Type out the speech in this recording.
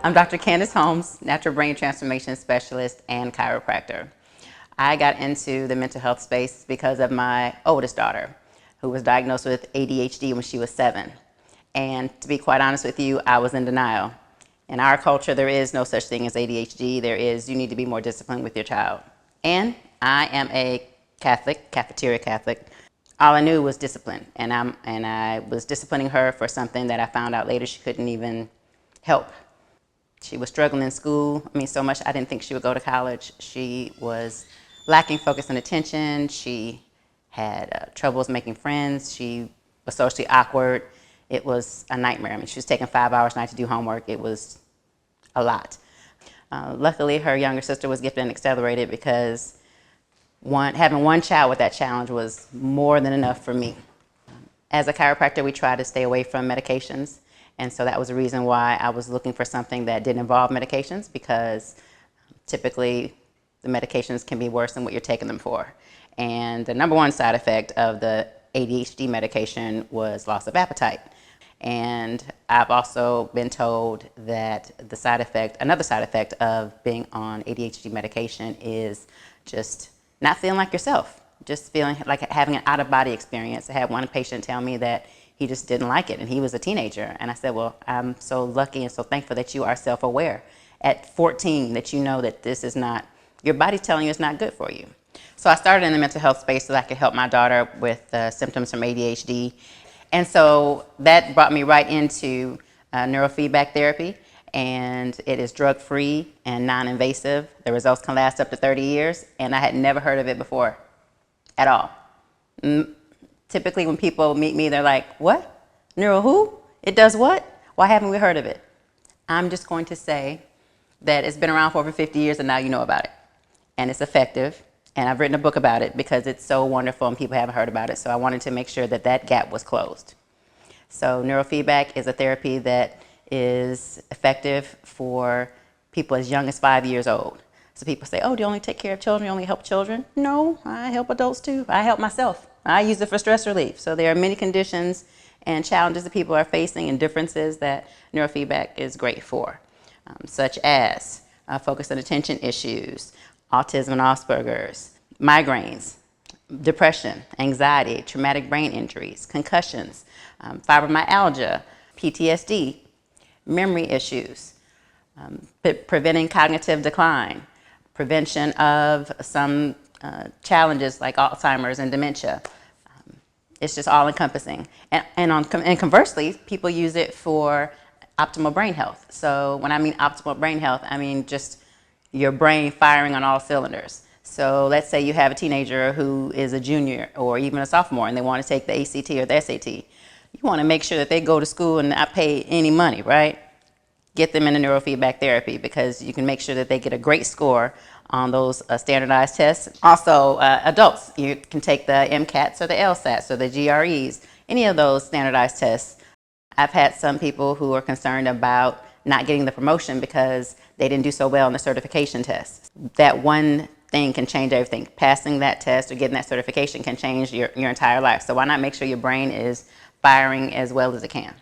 I'm Dr. Candace Holmes, Natural Brain Transformation Specialist and chiropractor. I got into the mental health space because of my oldest daughter, who was diagnosed with ADHD when she was 7. And to be quite honest with you, I was in denial. In our culture, there is no such thing as ADHD. There is, you need to be more disciplined with your child. And I am a Catholic, cafeteria Catholic. All I knew was discipline, and I was disciplining her for something that I found out later she couldn't even help. She was struggling in school. So much I didn't think she would go to college. She was lacking focus and attention. She had troubles making friends. She was socially awkward. It was a nightmare. She was taking 5 hours a night to do homework. It was a lot. Luckily, her younger sister was gifted and accelerated because having one child with that challenge was more than enough for me. As a chiropractor, we try to stay away from medications. And so that was the reason why I was looking for something that didn't involve medications, because typically the medications can be worse than what you're taking them for. And the number one side effect of the ADHD medication was loss of appetite. And I've also been told that another side effect of being on ADHD medication is just not feeling like yourself, just feeling like having an out-of-body experience. I had one patient tell me that he just didn't like it, and he was a teenager. And I said, well, I'm so lucky and so thankful that you are self-aware at 14, that you know that this is not, your body's telling you it's not good for you. So I started in the mental health space so that I could help my daughter with symptoms from ADHD. And so that brought me right into neurofeedback therapy, and it is drug-free and non-invasive. The results can last up to 30 years, and I had never heard of it before at all. Typically when people meet me, they're like, what? Neuro who? It does what? Why haven't we heard of it? I'm just going to say that it's been around for over 50 years and now you know about it. And it's effective. And I've written a book about it because it's so wonderful and people haven't heard about it. So I wanted to make sure that that gap was closed. So neurofeedback is a therapy that is effective for people as young as 5 years old. So people say, oh, do you only take care of children? You only help children? No, I help adults too. I help myself. I use it for stress relief. So there are many conditions and challenges that people are facing and differences that neurofeedback is great for, such as focus and attention issues, autism and Asperger's, migraines, depression, anxiety, traumatic brain injuries, concussions, fibromyalgia, PTSD, memory issues, preventing cognitive decline, prevention of some challenges like Alzheimer's and dementia. It's just all encompassing. And conversely, people use it for optimal brain health. So when I mean optimal brain health, I mean just your brain firing on all cylinders. So let's say you have a teenager who is a junior or even a sophomore and they want to take the ACT or the SAT. You want to make sure that they go to school and not pay any money, right? Get them into neurofeedback therapy because you can make sure that they get a great score on those standardized tests. Also, adults, you can take the MCATs or the LSATs or the GREs, any of those standardized tests. I've had some people who are concerned about not getting the promotion because they didn't do so well on the certification test. That one thing can change everything. Passing that test or getting that certification can change your entire life. So why not make sure your brain is firing as well as it can?